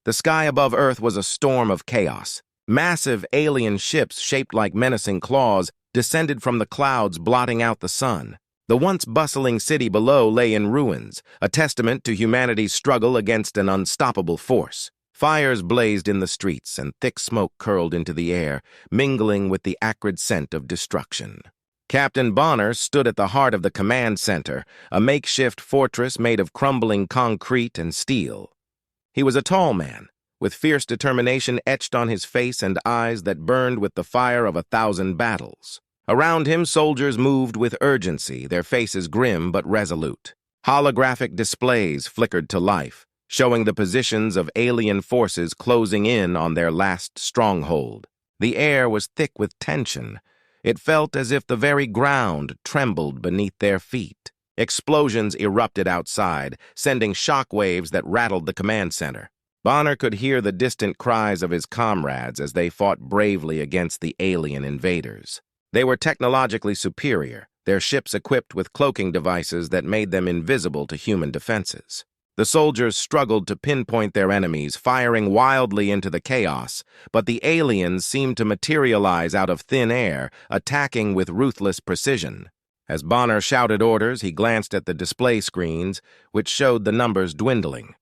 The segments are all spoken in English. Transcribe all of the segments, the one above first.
The sky above Earth was a storm of chaos. Massive alien ships shaped like menacing claws descended from the clouds, blotting out the sun. The once bustling city below lay in ruins, a testament to humanity's struggle against an unstoppable force. Fires blazed in the streets, and thick smoke curled into the air, mingling with the acrid scent of destruction. Captain Bonner stood at the heart of the command center, a makeshift fortress made of crumbling concrete and steel. He was a tall man, with fierce determination etched on his face and eyes that burned with the fire of 1,000 battles. Around him, soldiers moved with urgency, their faces grim but resolute. Holographic displays flickered to life, showing the positions of alien forces closing in on their last stronghold. The air was thick with tension. It felt as if the very ground trembled beneath their feet. Explosions erupted outside, sending shockwaves that rattled the command center. Bonner could hear the distant cries of his comrades as they fought bravely against the alien invaders. They were technologically superior, their ships equipped with cloaking devices that made them invisible to human defenses. The soldiers struggled to pinpoint their enemies, firing wildly into the chaos, but the aliens seemed to materialize out of thin air, attacking with ruthless precision. As Bonner shouted orders, he glanced at the display screens, which showed the numbers dwindling.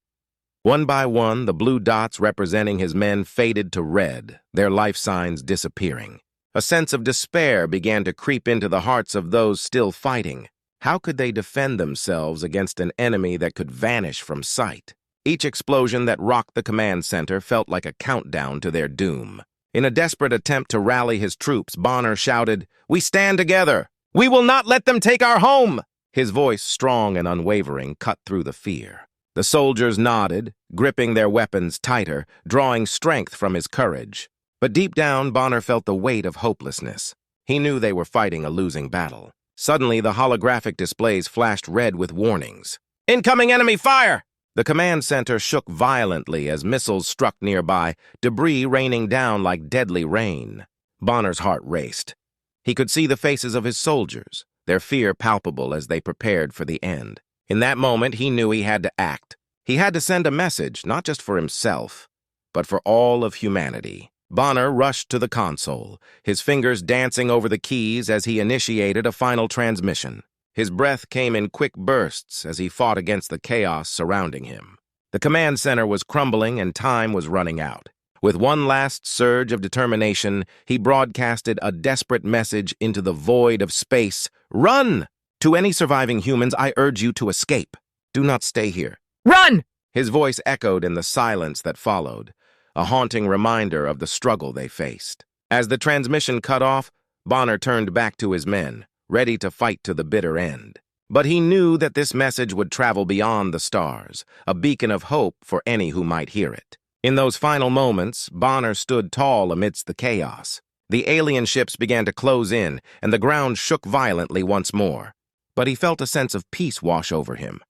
One by one, the blue dots representing his men faded to red, their life signs disappearing. A sense of despair began to creep into the hearts of those still fighting. How could they defend themselves against an enemy that could vanish from sight? Each explosion that rocked the command center felt like a countdown to their doom. In a desperate attempt to rally his troops, Bonner shouted, "We stand together! We will not let them take our home!" His voice, strong and unwavering, cut through the fear. The soldiers nodded, gripping their weapons tighter, drawing strength from his courage. But deep down, Bonner felt the weight of hopelessness. He knew they were fighting a losing battle. Suddenly, the holographic displays flashed red with warnings. "Incoming enemy fire!" The command center shook violently as missiles struck nearby, debris raining down like deadly rain. Bonner's heart raced. He could see the faces of his soldiers, their fear palpable as they prepared for the end. In that moment, he knew he had to act. He had to send a message, not just for himself, but for all of humanity. Bonner rushed to the console, his fingers dancing over the keys as he initiated a final transmission. His breath came in quick bursts as he fought against the chaos surrounding him. The command center was crumbling and time was running out. With one last surge of determination, he broadcasted a desperate message into the void of space. "Run! To any surviving humans, I urge you to escape. Do not stay here. Run!" His voice echoed in the silence that followed, a haunting reminder of the struggle they faced. As the transmission cut off, Bonner turned back to his men, ready to fight to the bitter end. But he knew that this message would travel beyond the stars, a beacon of hope for any who might hear it. In those final moments, Bonner stood tall amidst the chaos. The alien ships began to close in, and the ground shook violently once more. But he felt a sense of peace wash over him.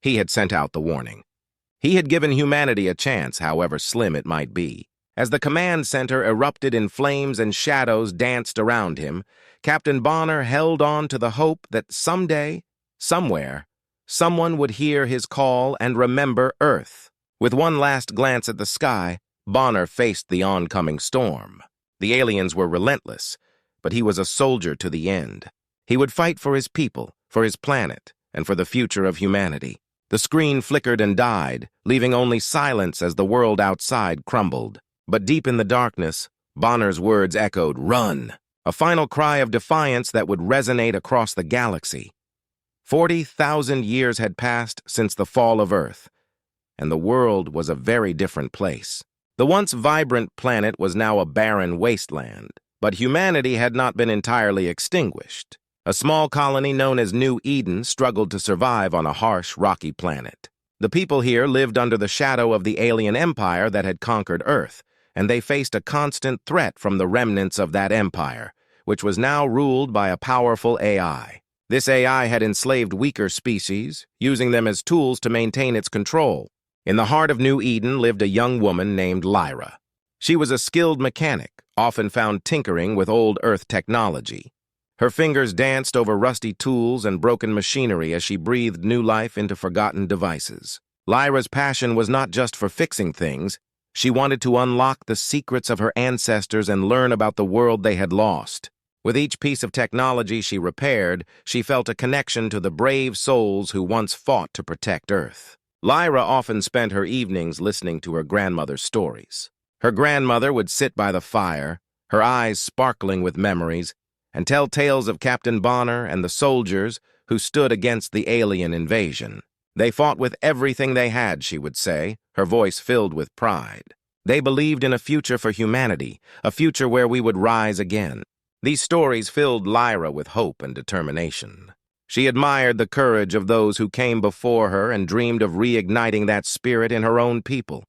He had sent out the warning. He had given humanity a chance, however slim it might be. As the command center erupted in flames and shadows danced around him, Captain Bonner held on to the hope that someday, somewhere, someone would hear his call and remember Earth. With one last glance at the sky, Bonner faced the oncoming storm. The aliens were relentless, but he was a soldier to the end. He would fight for his people, for his planet, and for the future of humanity. The screen flickered and died, leaving only silence as the world outside crumbled. But deep in the darkness, Bonner's words echoed, "Run!" A final cry of defiance that would resonate across the galaxy. 40,000 years had passed since the fall of Earth, and the world was a very different place. The once vibrant planet was now a barren wasteland, but humanity had not been entirely extinguished. A small colony known as New Eden struggled to survive on a harsh, rocky planet. The people here lived under the shadow of the alien empire that had conquered Earth, and they faced a constant threat from the remnants of that empire, which was now ruled by a powerful AI. This AI had enslaved weaker species, using them as tools to maintain its control. In the heart of New Eden lived a young woman named Lyra. She was a skilled mechanic, often found tinkering with old Earth technology. Her fingers danced over rusty tools and broken machinery as she breathed new life into forgotten devices. Lyra's passion was not just for fixing things, She wanted to unlock the secrets of her ancestors and learn about the world they had lost. With each piece of technology she repaired, she felt a connection to the brave souls who once fought to protect Earth. Lyra often spent her evenings listening to her grandmother's stories. Her grandmother would sit by the fire, her eyes sparkling with memories, and tell tales of Captain Bonner and the soldiers who stood against the alien invasion. They fought with everything they had, she would say, her voice filled with pride. They believed in a future for humanity, a future where we would rise again. These stories filled Lyra with hope and determination. She admired the courage of those who came before her and dreamed of reigniting that spirit in her own people.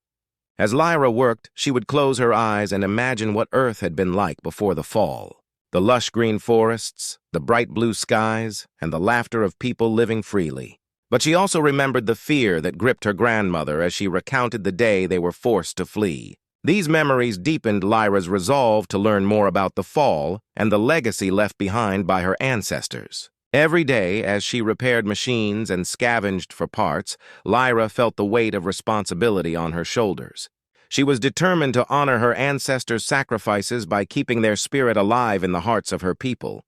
As Lyra worked, she would close her eyes and imagine what Earth had been like before the fall. The lush green forests, the bright blue skies, and the laughter of people living freely. But she also remembered the fear that gripped her grandmother as she recounted the day they were forced to flee. These memories deepened Lyra's resolve to learn more about the fall and the legacy left behind by her ancestors. Every day, as she repaired machines and scavenged for parts, Lyra felt the weight of responsibility on her shoulders. She was determined to honor her ancestors' sacrifices by keeping their spirit alive in the hearts of her people.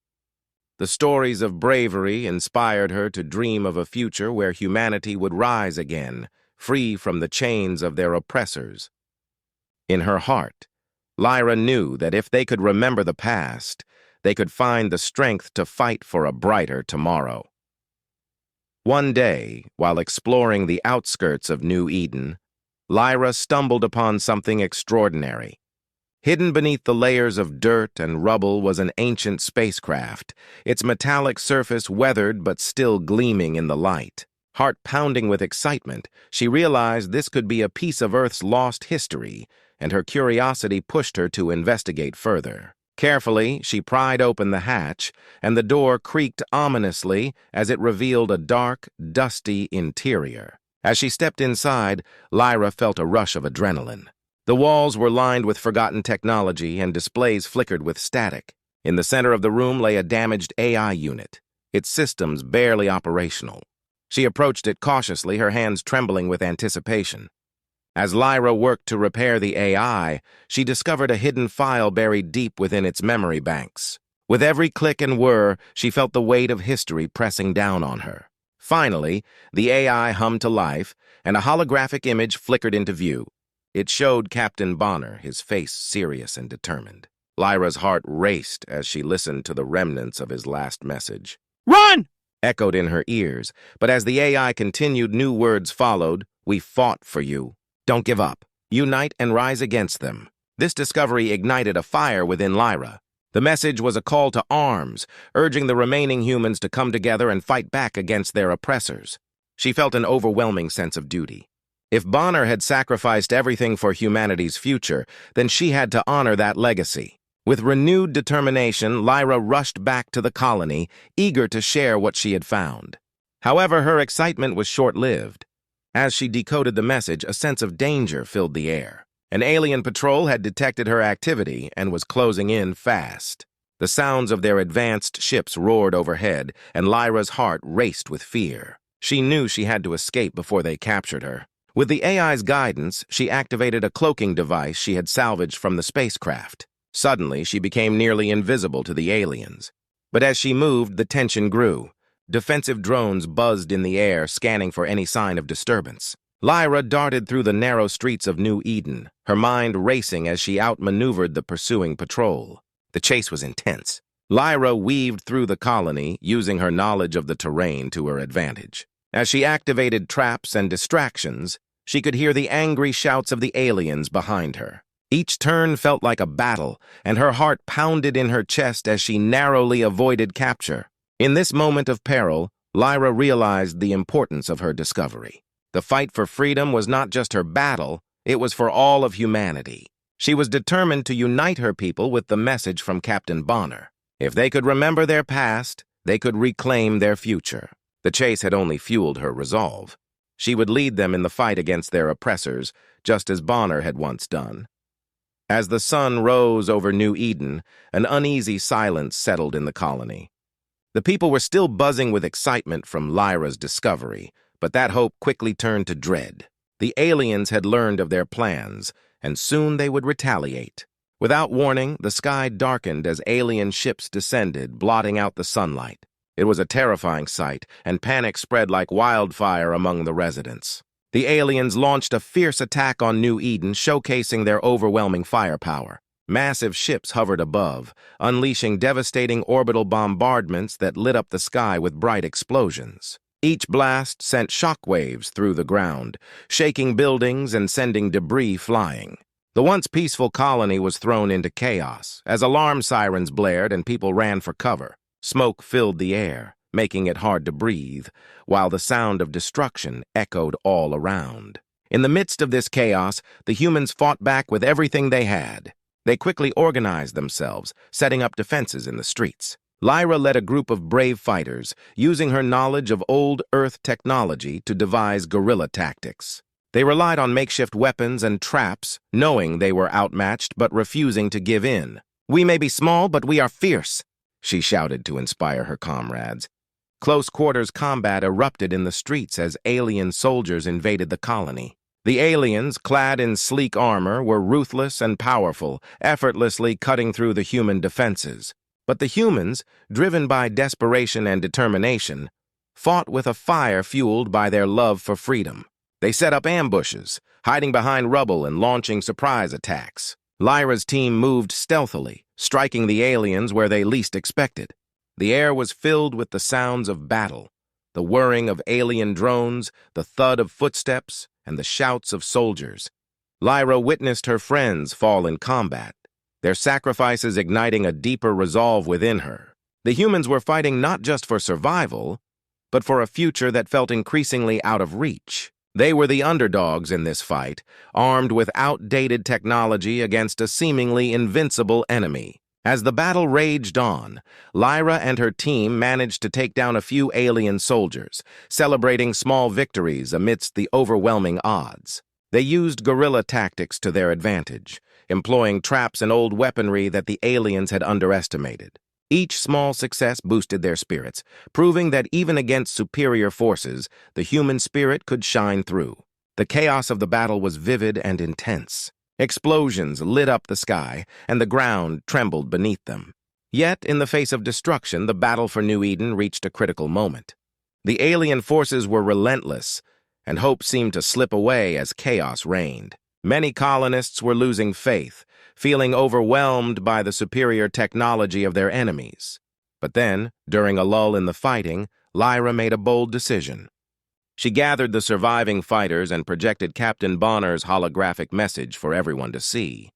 The stories of bravery inspired her to dream of a future where humanity would rise again, free from the chains of their oppressors. In her heart, Lyra knew that if they could remember the past, they could find the strength to fight for a brighter tomorrow. One day, while exploring the outskirts of New Eden, Lyra stumbled upon something extraordinary. Hidden beneath the layers of dirt and rubble was an ancient spacecraft, its metallic surface weathered but still gleaming in the light. Heart pounding with excitement, she realized this could be a piece of Earth's lost history, and her curiosity pushed her to investigate further. Carefully, she pried open the hatch, and the door creaked ominously as it revealed a dark, dusty interior. As she stepped inside, Lyra felt a rush of adrenaline. The walls were lined with forgotten technology, and displays flickered with static. In the center of the room lay a damaged AI unit, its systems barely operational. She approached it cautiously, her hands trembling with anticipation. As Lyra worked to repair the AI, she discovered a hidden file buried deep within its memory banks. With every click and whir, she felt the weight of history pressing down on her. Finally, the AI hummed to life, and a holographic image flickered into view. It showed Captain Bonner, his face serious and determined. Lyra's heart raced as she listened to the remnants of his last message. "Run!" echoed in her ears, but as the AI continued, new words followed. "We fought for you. Don't give up. Unite and rise against them." This discovery ignited a fire within Lyra. The message was a call to arms, urging the remaining humans to come together and fight back against their oppressors. She felt an overwhelming sense of duty. If Bonner had sacrificed everything for humanity's future, then she had to honor that legacy. With renewed determination, Lyra rushed back to the colony, eager to share what she had found. However, her excitement was short-lived. As she decoded the message, a sense of danger filled the air. An alien patrol had detected her activity and was closing in fast. The sounds of their advanced ships roared overhead, and Lyra's heart raced with fear. She knew she had to escape before they captured her. With the AI's guidance, she activated a cloaking device she had salvaged from the spacecraft. Suddenly, she became nearly invisible to the aliens. But as she moved, the tension grew. Defensive drones buzzed in the air, scanning for any sign of disturbance. Lyra darted through the narrow streets of New Eden, her mind racing as she outmaneuvered the pursuing patrol. The chase was intense. Lyra weaved through the colony, using her knowledge of the terrain to her advantage. As she activated traps and distractions, she could hear the angry shouts of the aliens behind her. Each turn felt like a battle, and her heart pounded in her chest as she narrowly avoided capture. In this moment of peril, Lyra realized the importance of her discovery. The fight for freedom was not just her battle, it was for all of humanity. She was determined to unite her people with the message from Captain Bonner. If they could remember their past, they could reclaim their future. The chase had only fueled her resolve. She would lead them in the fight against their oppressors, just as Bonner had once done. As the sun rose over New Eden, an uneasy silence settled in the colony. The people were still buzzing with excitement from Lyra's discovery, but that hope quickly turned to dread. The aliens had learned of their plans, and soon they would retaliate. Without warning, the sky darkened as alien ships descended, blotting out the sunlight. It was a terrifying sight, and panic spread like wildfire among the residents. The aliens launched a fierce attack on New Eden, showcasing their overwhelming firepower. Massive ships hovered above, unleashing devastating orbital bombardments that lit up the sky with bright explosions. Each blast sent shockwaves through the ground, shaking buildings and sending debris flying. The once peaceful colony was thrown into chaos as alarm sirens blared and people ran for cover. Smoke filled the air, making it hard to breathe, while the sound of destruction echoed all around. In the midst of this chaos, the humans fought back with everything they had. They quickly organized themselves, setting up defenses in the streets. Lyra led a group of brave fighters, using her knowledge of old Earth technology to devise guerrilla tactics. They relied on makeshift weapons and traps, knowing they were outmatched but refusing to give in. "We may be small, but we are fierce," she shouted to inspire her comrades. Close-quarters combat erupted in the streets as alien soldiers invaded the colony. The aliens, clad in sleek armor, were ruthless and powerful, effortlessly cutting through the human defenses. But the humans, driven by desperation and determination, fought with a fire fueled by their love for freedom. They set up ambushes, hiding behind rubble and launching surprise attacks. Lyra's team moved stealthily, striking the aliens where they least expected. The air was filled with the sounds of battle, the whirring of alien drones, the thud of footsteps, and the shouts of soldiers. Lyra witnessed her friends fall in combat, their sacrifices igniting a deeper resolve within her. The humans were fighting not just for survival, but for a future that felt increasingly out of reach. They were the underdogs in this fight, armed with outdated technology against a seemingly invincible enemy. As the battle raged on, Lyra and her team managed to take down a few alien soldiers, celebrating small victories amidst the overwhelming odds. They used guerrilla tactics to their advantage, employing traps and old weaponry that the aliens had underestimated. Each small success boosted their spirits, proving that even against superior forces, the human spirit could shine through. The chaos of the battle was vivid and intense. Explosions lit up the sky, and the ground trembled beneath them. Yet, in the face of destruction, the battle for New Eden reached a critical moment. The alien forces were relentless, and hope seemed to slip away as chaos reigned. Many colonists were losing faith, feeling overwhelmed by the superior technology of their enemies. But then, during a lull in the fighting, Lyra made a bold decision. She gathered the surviving fighters and projected Captain Bonner's holographic message for everyone to see.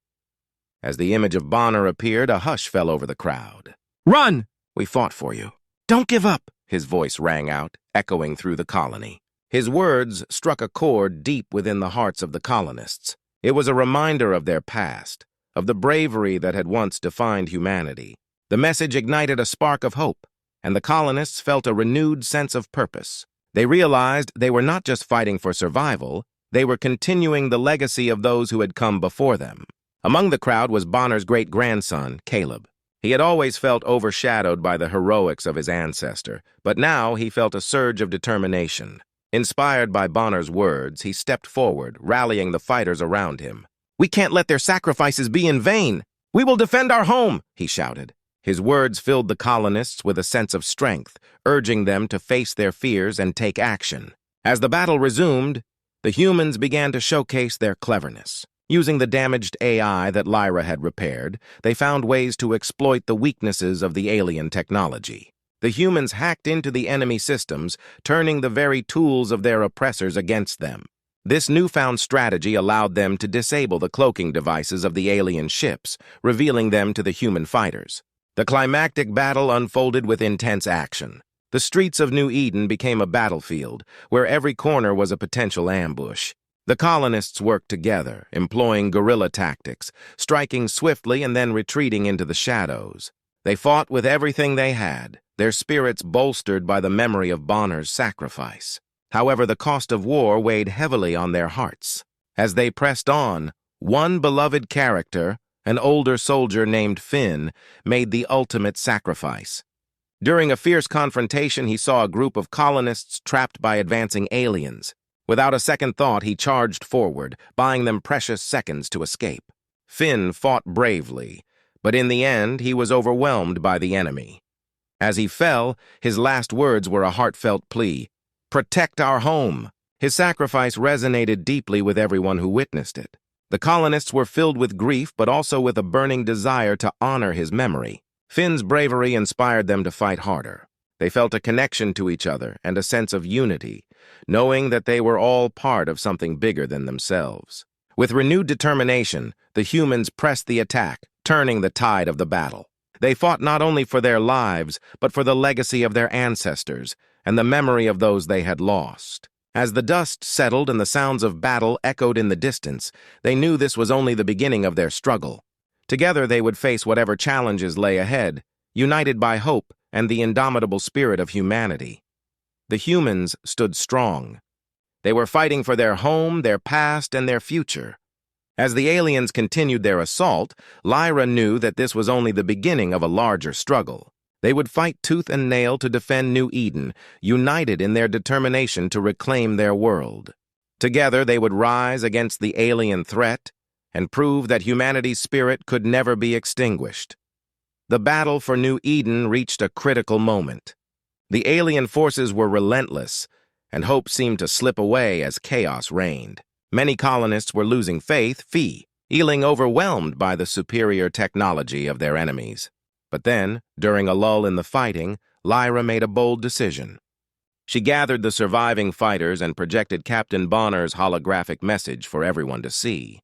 As the image of Bonner appeared, a hush fell over the crowd. "Run! We fought for you. Don't give up!" His voice rang out, echoing through the colony. His words struck a chord deep within the hearts of the colonists. It was a reminder of their past, of the bravery that had once defined humanity. The message ignited a spark of hope, and the colonists felt a renewed sense of purpose. They realized they were not just fighting for survival, they were continuing the legacy of those who had come before them. Among the crowd was Bonner's great-grandson, Caleb. He had always felt overshadowed by the heroics of his ancestor, but now he felt a surge of determination. Inspired by Bonner's words, he stepped forward, rallying the fighters around him. "We can't let their sacrifices be in vain. We will defend our home," he shouted. His words filled the colonists with a sense of strength, urging them to face their fears and take action. As the battle resumed, the humans began to showcase their cleverness. Using the damaged AI that Lyra had repaired, they found ways to exploit the weaknesses of the alien technology. The humans hacked into the enemy systems, turning the very tools of their oppressors against them. This newfound strategy allowed them to disable the cloaking devices of the alien ships, revealing them to the human fighters. The climactic battle unfolded with intense action. The streets of New Eden became a battlefield, where every corner was a potential ambush. The colonists worked together, employing guerrilla tactics, striking swiftly and then retreating into the shadows. They fought with everything they had, their spirits bolstered by the memory of Bonner's sacrifice. However, the cost of war weighed heavily on their hearts. As they pressed on, one beloved character, an older soldier named Finn, made the ultimate sacrifice. During a fierce confrontation, he saw a group of colonists trapped by advancing aliens. Without a second thought, he charged forward, buying them precious seconds to escape. Finn fought bravely, but in the end, he was overwhelmed by the enemy. As he fell, his last words were a heartfelt plea, "Protect our home." His sacrifice resonated deeply with everyone who witnessed it. The colonists were filled with grief, but also with a burning desire to honor his memory. Finn's bravery inspired them to fight harder. They felt a connection to each other and a sense of unity, knowing that they were all part of something bigger than themselves. With renewed determination, the humans pressed the attack, turning the tide of the battle. They fought not only for their lives, but for the legacy of their ancestors and the memory of those they had lost. As the dust settled and the sounds of battle echoed in the distance, they knew this was only the beginning of their struggle. Together they would face whatever challenges lay ahead, united by hope and the indomitable spirit of humanity. The humans stood strong. They were fighting for their home, their past, and their future. As the aliens continued their assault, Lyra knew that this was only the beginning of a larger struggle. They would fight tooth and nail to defend New Eden, united in their determination to reclaim their world. Together they would rise against the alien threat and prove that humanity's spirit could never be extinguished. The battle for New Eden reached a critical moment. The alien forces were relentless, and hope seemed to slip away as chaos reigned. Many colonists were losing faith, feeling overwhelmed by the superior technology of their enemies. But then, during a lull in the fighting, Lyra made a bold decision. She gathered the surviving fighters and projected Captain Bonner's holographic message for everyone to see.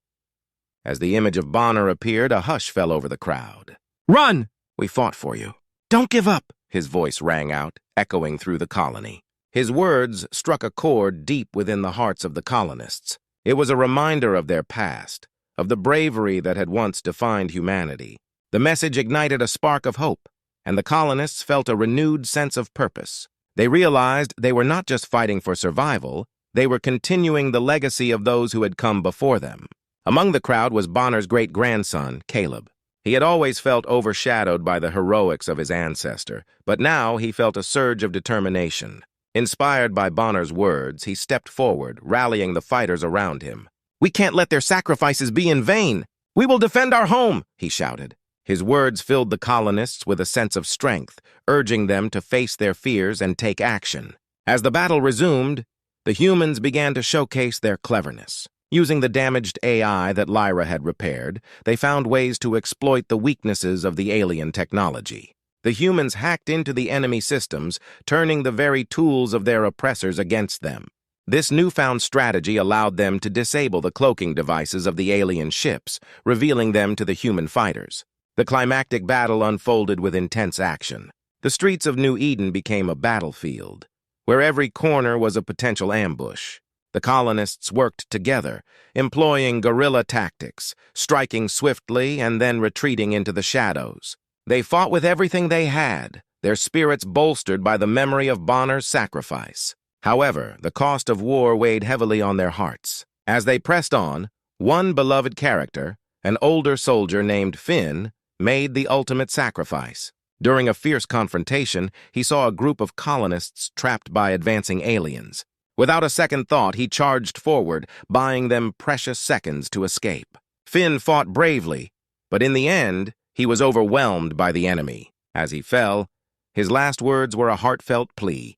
As the image of Bonner appeared, a hush fell over the crowd. "Run! We fought for you. Don't give up!" His voice rang out, echoing through the colony. His words struck a chord deep within the hearts of the colonists. It was a reminder of their past, of the bravery that had once defined humanity. The message ignited a spark of hope, and the colonists felt a renewed sense of purpose. They realized they were not just fighting for survival, they were continuing the legacy of those who had come before them. Among the crowd was Bonner's great-grandson, Caleb. He had always felt overshadowed by the heroics of his ancestor, but now he felt a surge of determination. Inspired by Bonner's words, he stepped forward, rallying the fighters around him. "We can't let their sacrifices be in vain! We will defend our home!" he shouted. His words filled the colonists with a sense of strength, urging them to face their fears and take action. As the battle resumed, the humans began to showcase their cleverness. Using the damaged AI that Lyra had repaired, they found ways to exploit the weaknesses of the alien technology. The humans hacked into the enemy systems, turning the very tools of their oppressors against them. This newfound strategy allowed them to disable the cloaking devices of the alien ships, revealing them to the human fighters. The climactic battle unfolded with intense action. The streets of New Eden became a battlefield, where every corner was a potential ambush. The colonists worked together, employing guerrilla tactics, striking swiftly and then retreating into the shadows. They fought with everything they had, their spirits bolstered by the memory of Bonner's sacrifice. However, the cost of war weighed heavily on their hearts. As they pressed on, one beloved character, an older soldier named Finn, made the ultimate sacrifice. During a fierce confrontation, he saw a group of colonists trapped by advancing aliens. Without a second thought, he charged forward, buying them precious seconds to escape. Finn fought bravely, but in the end, he was overwhelmed by the enemy. As he fell, his last words were a heartfelt plea,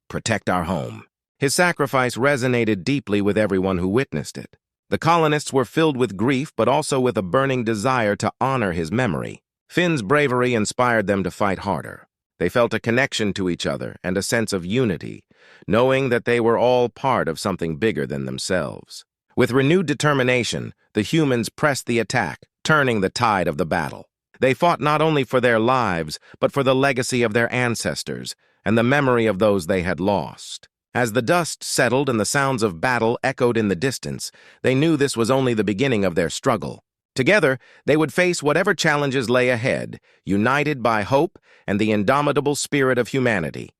"Protect our home." His sacrifice resonated deeply with everyone who witnessed it. The colonists were filled with grief, but also with a burning desire to honor his memory. Finn's bravery inspired them to fight harder. They felt a connection to each other and a sense of unity, knowing that they were all part of something bigger than themselves. With renewed determination, the humans pressed the attack, turning the tide of the battle. They fought not only for their lives, but for the legacy of their ancestors and the memory of those they had lost. As the dust settled and the sounds of battle echoed in the distance, they knew this was only the beginning of their struggle. Together, they would face whatever challenges lay ahead, united by hope and the indomitable spirit of humanity.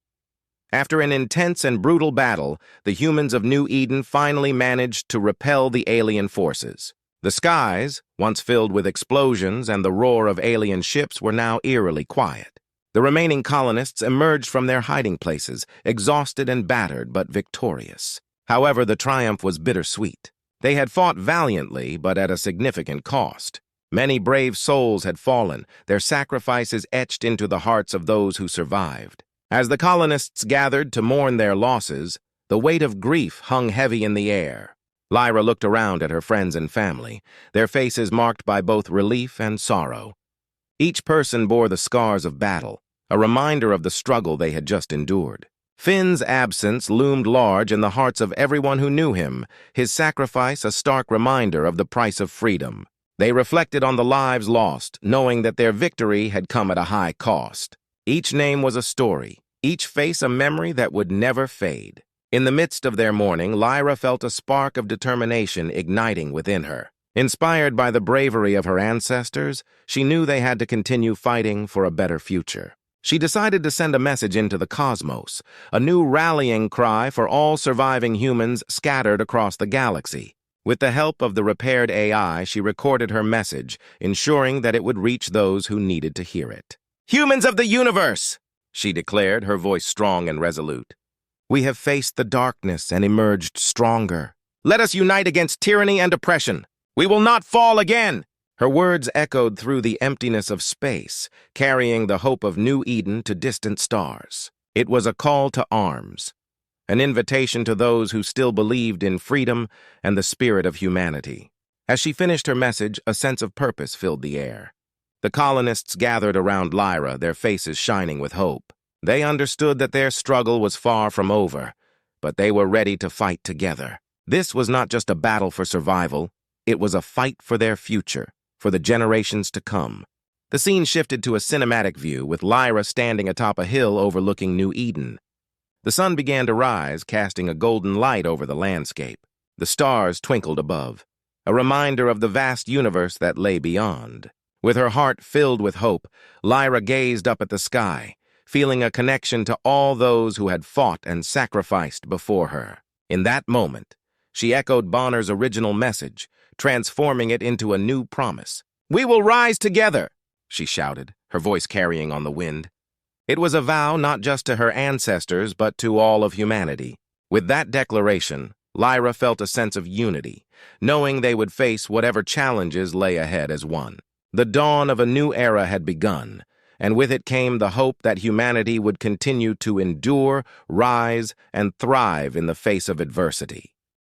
After an intense and brutal battle, the humans of New Eden finally managed to repel the alien forces. The skies, once filled with explosions and the roar of alien ships, were now eerily quiet. The remaining colonists emerged from their hiding places, exhausted and battered but victorious. However, the triumph was bittersweet. They had fought valiantly, but at a significant cost. Many brave souls had fallen, their sacrifices etched into the hearts of those who survived. As the colonists gathered to mourn their losses, the weight of grief hung heavy in the air. Lyra looked around at her friends and family, their faces marked by both relief and sorrow. Each person bore the scars of battle, a reminder of the struggle they had just endured. Finn's absence loomed large in the hearts of everyone who knew him, his sacrifice a stark reminder of the price of freedom. They reflected on the lives lost, knowing that their victory had come at a high cost. Each name was a story, each face a memory that would never fade. In the midst of their mourning, Lyra felt a spark of determination igniting within her. Inspired by the bravery of her ancestors, she knew they had to continue fighting for a better future. She decided to send a message into the cosmos, a new rallying cry for all surviving humans scattered across the galaxy. With the help of the repaired AI, she recorded her message, ensuring that it would reach those who needed to hear it. "Humans of the universe!" she declared, her voice strong and resolute. "We have faced the darkness and emerged stronger. Let us unite against tyranny and oppression. We will not fall again!" Her words echoed through the emptiness of space, carrying the hope of New Eden to distant stars. It was a call to arms, an invitation to those who still believed in freedom and the spirit of humanity. As she finished her message, a sense of purpose filled the air. The colonists gathered around Lyra, their faces shining with hope. They understood that their struggle was far from over, but they were ready to fight together. This was not just a battle for survival, it was a fight for their future, for the generations to come. The scene shifted to a cinematic view, with Lyra standing atop a hill overlooking New Eden. The sun began to rise, casting a golden light over the landscape. The stars twinkled above, a reminder of the vast universe that lay beyond. With her heart filled with hope, Lyra gazed up at the sky, feeling a connection to all those who had fought and sacrificed before her. In that moment, she echoed Bonner's original message, transforming it into a new promise. "We will rise together," she shouted, her voice carrying on the wind. It was a vow not just to her ancestors, but to all of humanity. With that declaration, Lyra felt a sense of unity, knowing they would face whatever challenges lay ahead as one. The dawn of a new era had begun, and with it came the hope that humanity would continue to endure, rise, and thrive in the face of adversity.